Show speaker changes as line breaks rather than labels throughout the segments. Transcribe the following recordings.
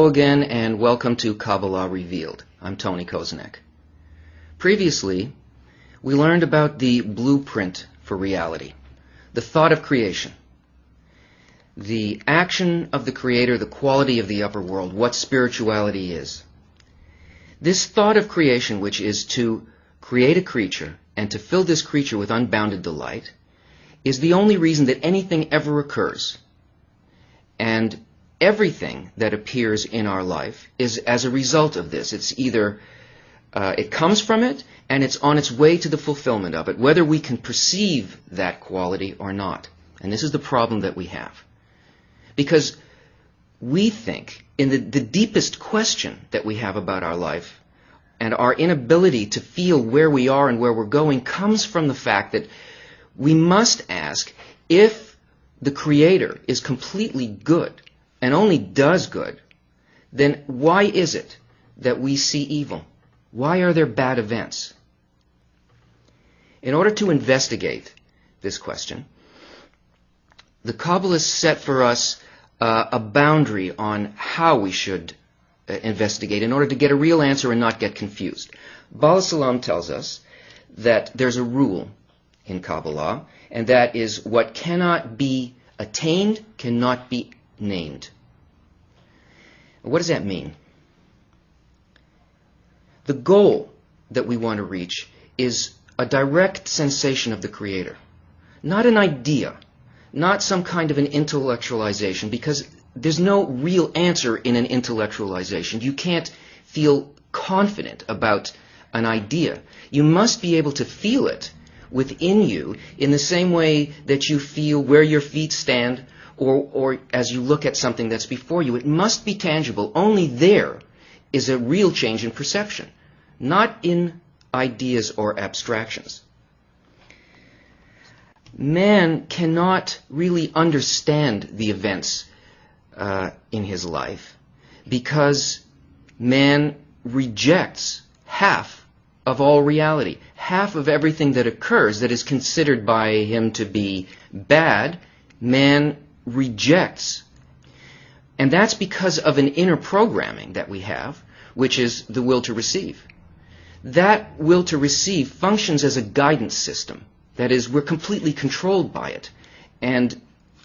Hello again and welcome to Cabala Revealed. I'm Tony Kosinec. Previously, we learned about the blueprint for reality, the thought of creation, the action of the Creator, the quality of the upper world, what spirituality is. This thought of creation, which is to create a creature and to fill this creature with unbounded delight, is the only reason that anything ever occurs. And everything that appears in our life is as a result of this. It's either it comes from it and it's on its way to the fulfillment of it, whether we can perceive that quality or not. And this is the problem that we have. Because we think in the deepest question that we have about our life and our inability to feel where we are and where we're going comes from the fact that we must ask, if the Creator is completely good and only does good, then why is it that we see evil? Why are there bad events? In order to investigate this question, the Kabbalists set for us a boundary on how we should investigate in order to get a real answer and not get confused. Baal Salam tells us that there's a rule in Kabbalah, and that is what cannot be attained cannot be named. What does that mean? The goal that we want to reach is a direct sensation of the Creator, not an idea, not some kind of an intellectualization, because there's no real answer in an intellectualization. You can't feel confident about an idea. You must be able to feel it within you in the same way that you feel where your feet stand or as you look at something that's before you. It must be tangible. Only there is a real change in perception, not in ideas or abstractions. Man cannot really understand the events in his life because man rejects half of all reality. Half of everything that occurs that is considered by him to be bad, man rejects. And that's because of an inner programming that we have, which is the will to receive. That will to receive functions as a guidance system. That is, we're completely controlled by it. And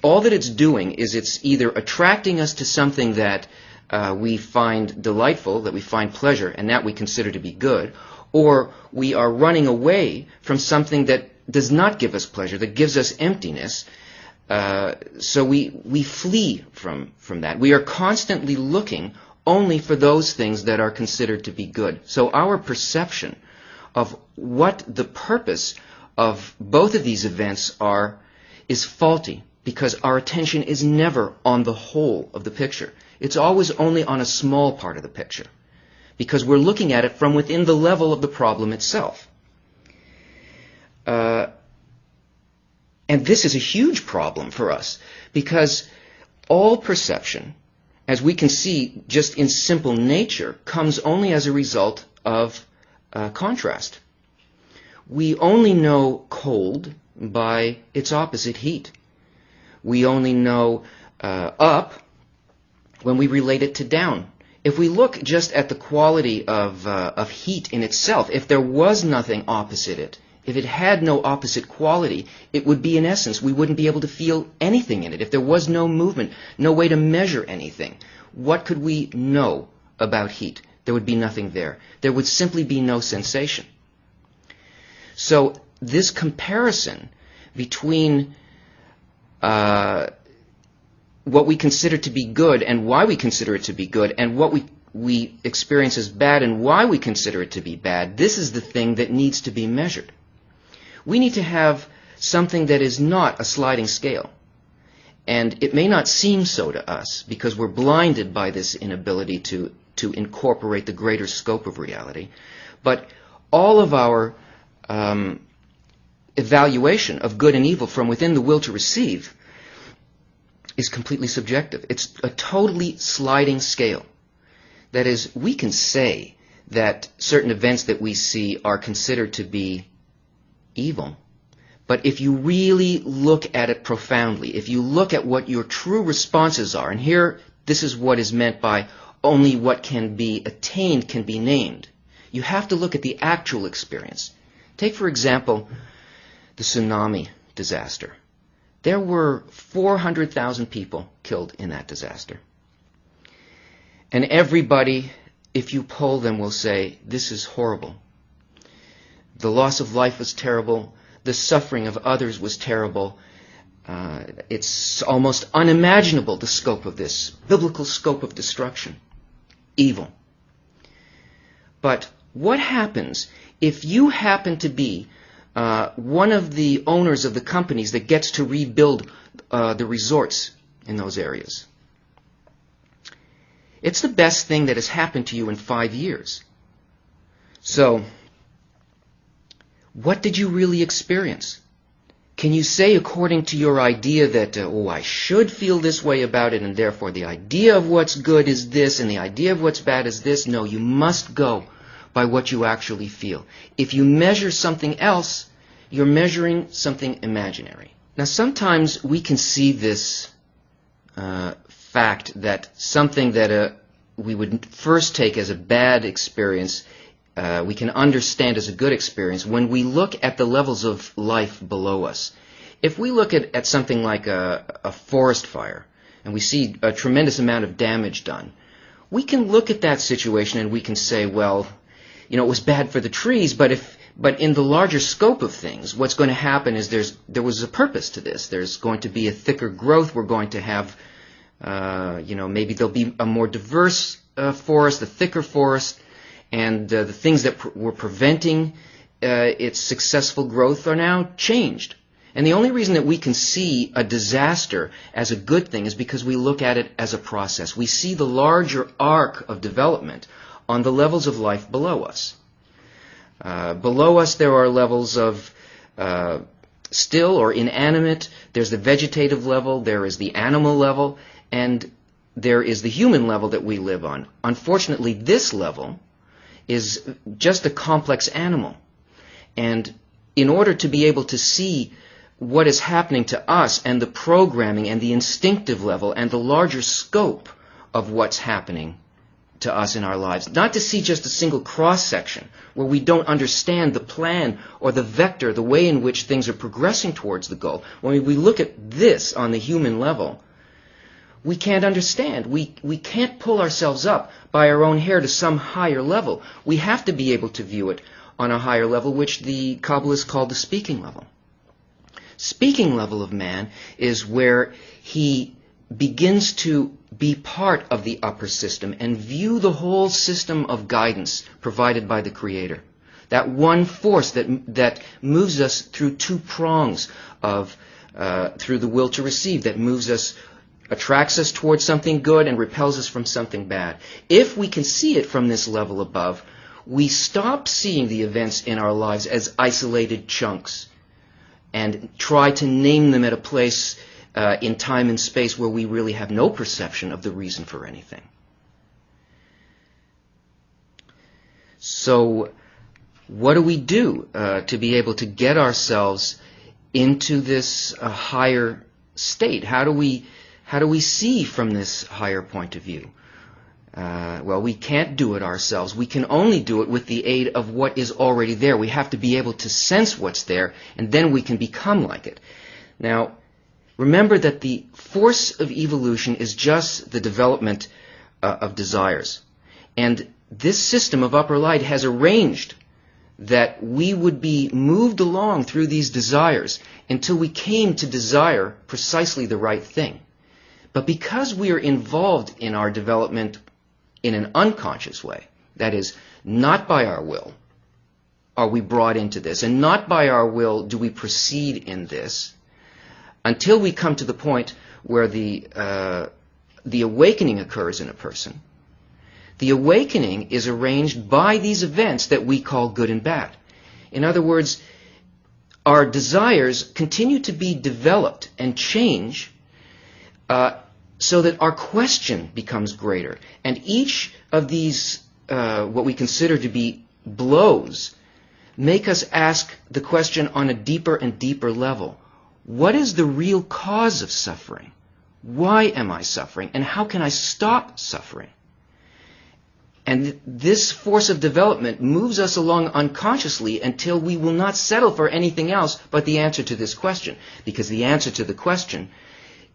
all that it's doing is it's either attracting us to something that we find delightful, that we find pleasure, and that we consider to be good, or we are running away from something that does not give us pleasure, that gives us emptiness. So we flee from that. We are constantly looking only for those things that are considered to be good. So our perception of what the purpose of both of these events are is faulty, because our attention is never on the whole of the picture. It's always only on a small part of the picture, because we're looking at it from within the level of the problem itself. And this is a huge problem for us, because all perception, as we can see just in simple nature, comes only as a result of contrast. We only know cold by its opposite, heat. We only know up when we relate it to down. If we look just at the quality of heat in itself, if there was nothing opposite it, if it had no opposite quality, it would be in essence, we wouldn't be able to feel anything in it. If there was no movement, no way to measure anything, what could we know about heat? There would be nothing there. There would simply be no sensation. So this comparison between what we consider to be good and why we consider it to be good, and what we experience as bad and why we consider it to be bad, this is the thing that needs to be measured. We need to have something that is not a sliding scale. And it may not seem so to us because we're blinded by this inability to incorporate the greater scope of reality. But all of our evaluation of good and evil from within the will to receive is completely subjective. It's a totally sliding scale. That is, we can say that certain events that we see are considered to be evil, but if you really look at it profoundly, if you look at what your true responses are, and here this is what is meant by only what can be attained can be named. You have to look at the actual experience. Take, for example, the tsunami disaster. There were 400,000 people killed in that disaster. And everybody, if you poll them, will say, this is horrible. The loss of life was terrible. The suffering of others was terrible. It's almost unimaginable, the scope of this, biblical scope of destruction, evil. But what happens if you happen to be one of the owners of the companies that gets to rebuild the resorts in those areas? It's the best thing that has happened to you in 5 years. So, what did you really experience? Can you say, according to your idea, that, I should feel this way about it, and therefore the idea of what's good is this, and the idea of what's bad is this? No, you must go by what you actually feel. If you measure something else, you're measuring something imaginary. Now, sometimes we can see this fact that something that we would first take as a bad experience, we can understand as a good experience when we look at the levels of life below us. If we look at something like a forest fire, and we see a tremendous amount of damage done, we can look at that situation and we can say, well, it was bad for the trees, but in the larger scope of things, what's going to happen is there was a purpose to this. There's going to be a thicker growth. We're going to have, maybe there'll be a more diverse forest, a thicker forest, and the things that were preventing its successful growth are now changed. And the only reason that we can see a disaster as a good thing is because we look at it as a process. We see the larger arc of development on the levels of life below us. Below us there are levels of still or inanimate. There's the vegetative level, there is the animal level, and there is the human level that we live on. Unfortunately, this level is just a complex animal. And in order to be able to see what is happening to us and the programming and the instinctive level and the larger scope of what's happening to us in our lives, not to see just a single cross-section where we don't understand the plan or the vector, the way in which things are progressing towards the goal. When we look at this on the human level, we can't understand. We can't pull ourselves up by our own hair to some higher level. We have to be able to view it on a higher level, which the Kabbalists call the speaking level. Speaking level of man is where he begins to be part of the upper system and view the whole system of guidance provided by the Creator. That one force that moves us through two prongs of through the will to receive, that moves us, attracts us towards something good and repels us from something bad. If we can see it from this level above, we stop seeing the events in our lives as isolated chunks and try to name them at a place in time and space where we really have no perception of the reason for anything. So what do we do to be able to get ourselves into this higher state? How do we see from this higher point of view? Well, we can't do it ourselves. We can only do it with the aid of what is already there. We have to be able to sense what's there, and then we can become like it. Now, remember that the force of evolution is just the development of desires. And this system of upper light has arranged that we would be moved along through these desires until we came to desire precisely the right thing. But because we are involved in our development in an unconscious way, that is, not by our will are we brought into this, and not by our will do we proceed in this, until we come to the point where the awakening occurs in a person. The awakening is arranged by these events that we call good and bad. In other words, our desires continue to be developed and change so that our question becomes greater. And each of these, what we consider to be blows, make us ask the question on a deeper and deeper level. What is the real cause of suffering? Why am I suffering? And how can I stop suffering? And this force of development moves us along unconsciously until we will not settle for anything else but the answer to this question. Because the answer to the question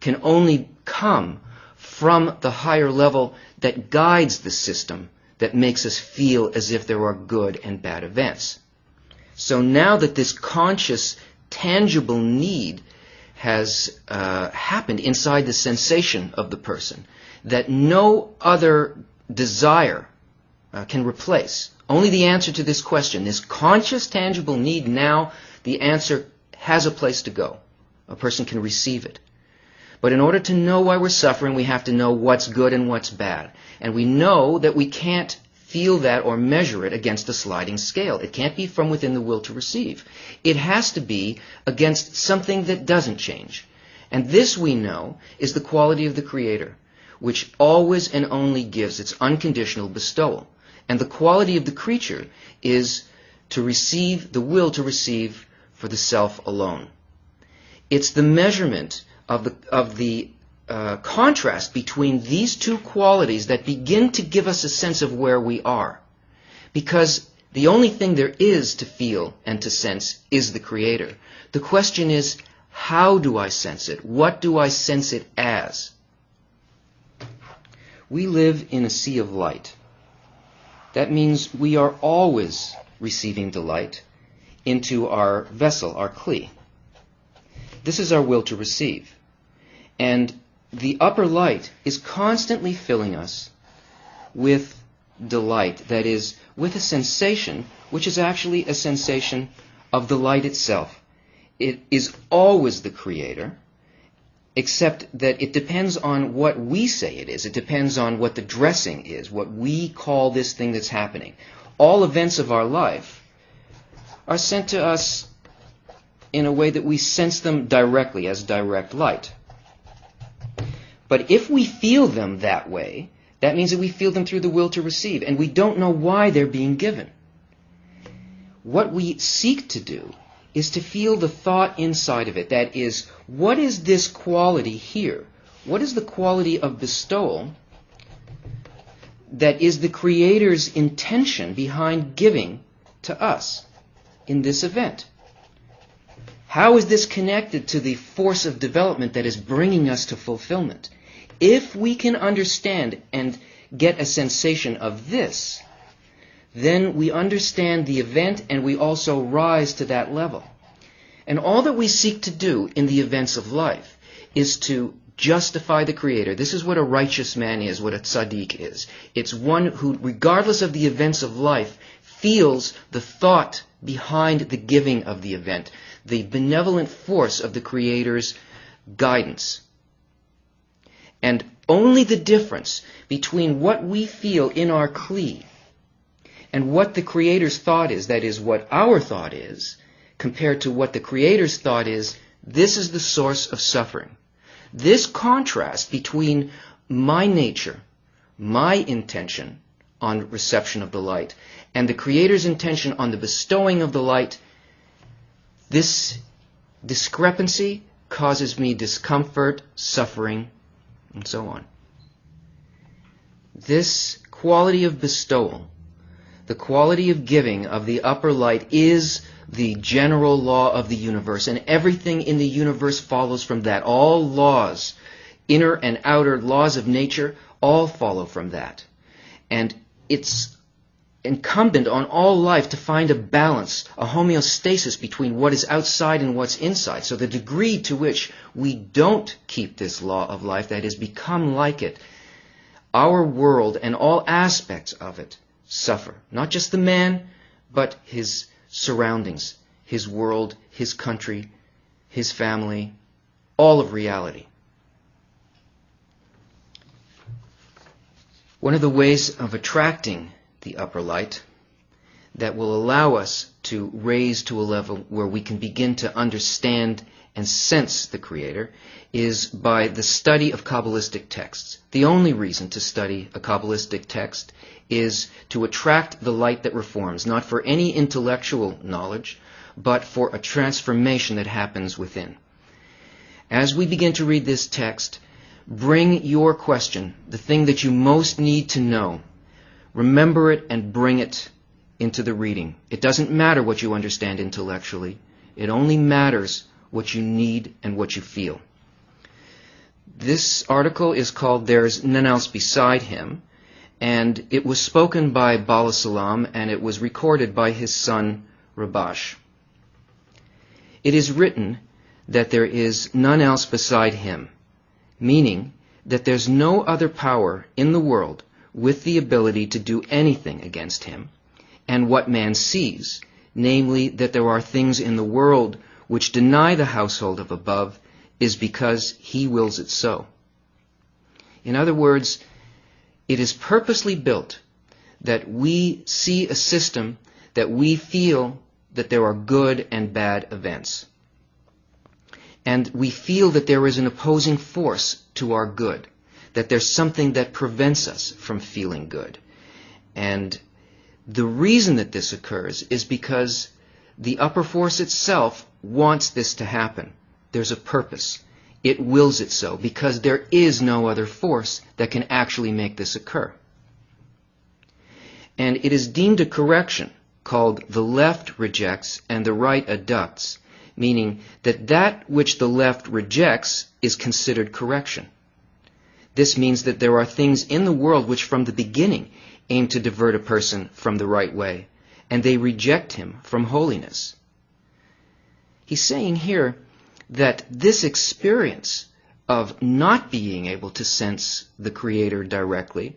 can only come from the higher level that guides the system that makes us feel as if there are good and bad events. So now that this conscious, tangible need has happened inside the sensation of the person that no other desire can replace. Only the answer to this question, this conscious, tangible need, now the answer has a place to go. A person can receive it. But in order to know why we're suffering, we have to know what's good and what's bad. And we know that we can't feel that or measure it against a sliding scale. It can't be from within the will to receive. It has to be against something that doesn't change. And this, we know, is the quality of the Creator, which always and only gives its unconditional bestowal. And the quality of the creature is to receive, the will to receive for the self alone. It's the measurement of the contrast between these two qualities that begin to give us a sense of where we are. Because the only thing there is to feel and to sense is the Creator. The question is, how do I sense it? What do I sense it as? We live in a sea of light. That means we are always receiving the light into our vessel, our kli. This is our will to receive. And the upper light is constantly filling us with delight, that is, with a sensation which is actually a sensation of the light itself. It is always the Creator, except that it depends on what we say it is. It depends on what the dressing is, what we call this thing that's happening. All events of our life are sent to us in a way that we sense them directly as direct light. But if we feel them that way, that means that we feel them through the will to receive, and we don't know why they're being given. What we seek to do is to feel the thought inside of it. That is, what is this quality here? What is the quality of bestowal that is the Creator's intention behind giving to us in this event? How is this connected to the force of development that is bringing us to fulfillment? If we can understand and get a sensation of this, then we understand the event and we also rise to that level. And all that we seek to do in the events of life is to justify the Creator. This is what a righteous man is, what a tzaddik is. It's one who, regardless of the events of life, feels the thought behind the giving of the event, the benevolent force of the Creator's guidance. And only the difference between what we feel in our kli and what the Creator's thought is, that is, what our thought is, compared to what the Creator's thought is, this is the source of suffering. This contrast between my nature, my intention on reception of the light, and the Creator's intention on the bestowing of the light, this discrepancy causes me discomfort, suffering, and so on. This quality of bestowal, the quality of giving of the upper light, is the general law of the universe, and everything in the universe follows from that. All laws, inner and outer laws of nature, all follow from that. And it's incumbent on all life to find a balance, a homeostasis between what is outside and what's inside. So the degree to which we don't keep this law of life, that is, become like it, our world and all aspects of it suffer. Not just the man, but his surroundings, his world, his country, his family, all of reality. One of the ways of attracting the upper light that will allow us to raise to a level where we can begin to understand and sense the Creator is by the study of Kabbalistic texts. The only reason to study a Kabbalistic text is to attract the light that reforms, not for any intellectual knowledge, but for a transformation that happens within. As we begin to read this text, bring your question, the thing that you most need to know. Remember it and bring it into the reading. It doesn't matter what you understand intellectually. It only matters what you need and what you feel. This article is called There's None Else Beside Him, and it was spoken by Bala Salam, and it was recorded by his son Rabash. It is written that there is none else beside him, meaning that there's no other power in the world with the ability to do anything against him, and what man sees, namely that there are things in the world which deny the household of above, is because he wills it so. In other words, it is purposely built that we see a system that we feel that there are good and bad events. And we feel that there is an opposing force to our good, that there's something that prevents us from feeling good. And the reason that this occurs is because the upper force itself wants this to happen. There's a purpose. It wills it so because there is no other force that can actually make this occur. And it is deemed a correction called the left rejects and the right adducts, meaning that that which the left rejects is considered correction. This means that there are things in the world which from the beginning aim to divert a person from the right way, and they reject him from holiness. He's saying here that this experience of not being able to sense the Creator directly,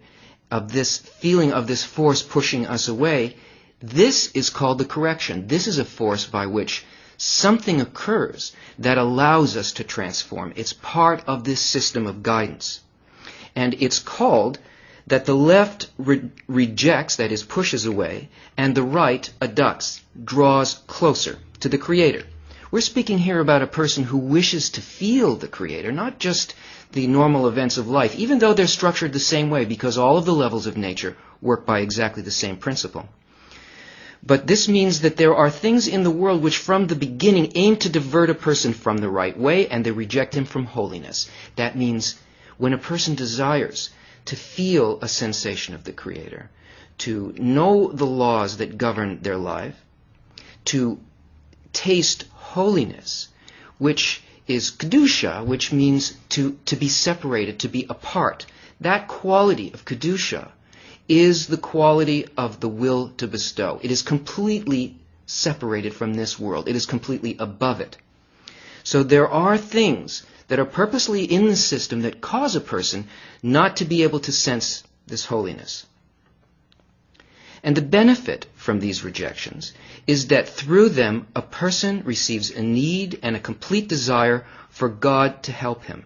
of this feeling of this force pushing us away, this is called the correction. This is a force by which something occurs that allows us to transform. It's part of this system of guidance. And it's called that the left rejects, that is, pushes away, and the right adducts, draws closer to the Creator. We're speaking here about a person who wishes to feel the Creator, not just the normal events of life, even though they're structured the same way because all of the levels of nature work by exactly the same principle. But this means that there are things in the world which from the beginning aim to divert a person from the right way, and they reject him from holiness. That means when a person desires to feel a sensation of the Creator, to know the laws that govern their life, to taste holiness, which is kedusha, which means to be separated, to be apart. That quality of kedusha is the quality of the will to bestow. It is completely separated from this world. It is completely above it. So there are things that are purposely in the system that cause a person not to be able to sense this holiness. And the benefit from these rejections is that through them a person receives a need and a complete desire for God to help him.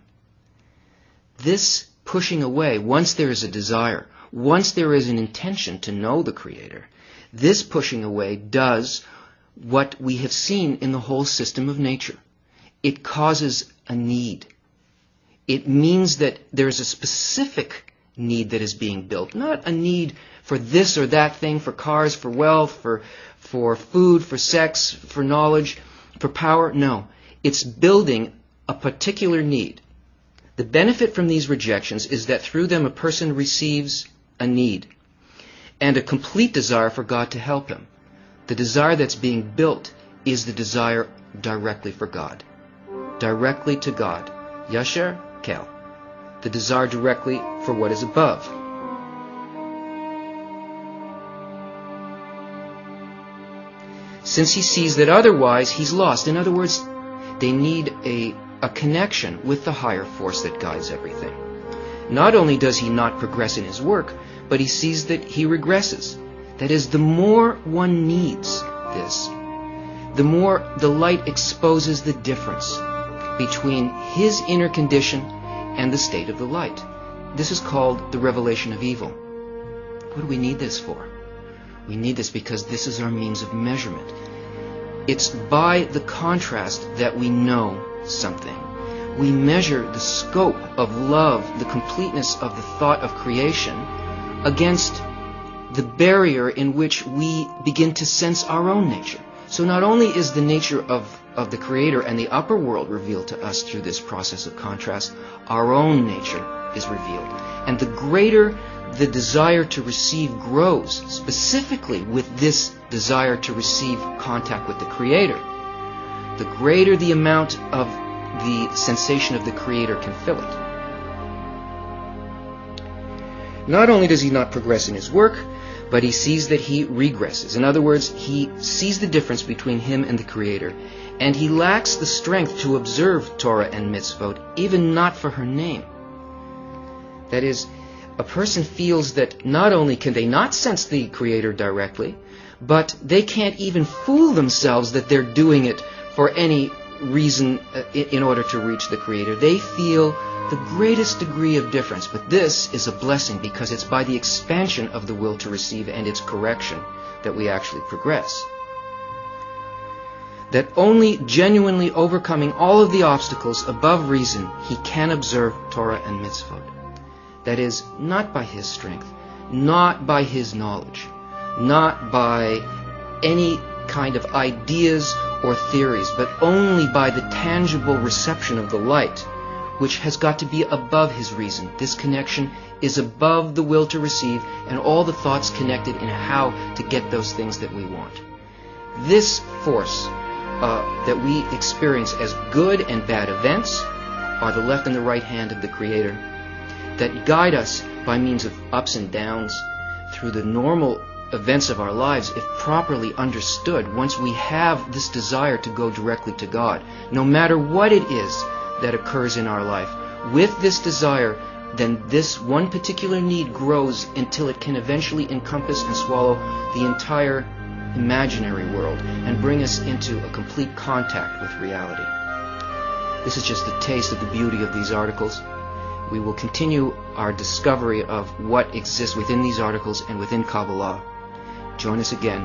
This pushing away, once there is a desire, once there is an intention to know the Creator, this pushing away does what we have seen in the whole system of nature. It causes a need. It means that there's a specific need that is being built, not a need for this or that thing, for cars, for wealth, for food, for sex, for knowledge, for power. No, it's building a particular need. The benefit from these rejections is that through them a person receives a need and a complete desire for God to help him. The desire that's being built is the desire directly for God, directly to God. Yasher Kel. The desire directly for what is above. Since he sees that otherwise he's lost. In other words, they need a connection with the higher force that guides everything. Not only does he not progress in his work, but he sees that he regresses. That is, the more one needs this, the more the light exposes the difference between his inner condition and the state of the light. This is called the revelation of evil. What do we need this for? We need this because this is our means of measurement. It's by the contrast that we know something. We measure the scope of love, the completeness of the thought of creation, against the barrier in which we begin to sense our own nature. So not only is the nature of the Creator and the upper world revealed to us through this process of contrast, our own nature is revealed. And the greater the desire to receive grows, specifically with this desire to receive contact with the Creator, the greater the amount of the sensation of the Creator can fill it. Not only does he not progress in his work, but he sees that he regresses. In other words, he sees the difference between him and the Creator, and he lacks the strength to observe Torah and mitzvot, even not for her name. That is, a person feels that not only can they not sense the Creator directly, but they can't even fool themselves that they're doing it for any reason in order to reach the Creator. They feel the greatest degree of difference, but this is a blessing because it's by the expansion of the will to receive and its correction that we actually progress. That only genuinely overcoming all of the obstacles above reason, he can observe Torah and mitzvot. That is, not by his strength, not by his knowledge, not by any kind of ideas or theories, but only by the tangible reception of the light, which has got to be above his reason. This connection is above the will to receive and all the thoughts connected in how to get those things that we want. This force that we experience as good and bad events are the left and the right hand of the Creator that guide us by means of ups and downs through the normal events of our lives, if properly understood. Once we have this desire to go directly to God, no matter what it is that occurs in our life, with this desire, then this one particular need grows until it can eventually encompass and swallow the entire imaginary world and bring us into a complete contact with reality. This is just a taste of the beauty of these articles. We will continue our discovery of what exists within these articles and within Kabbalah. Join us again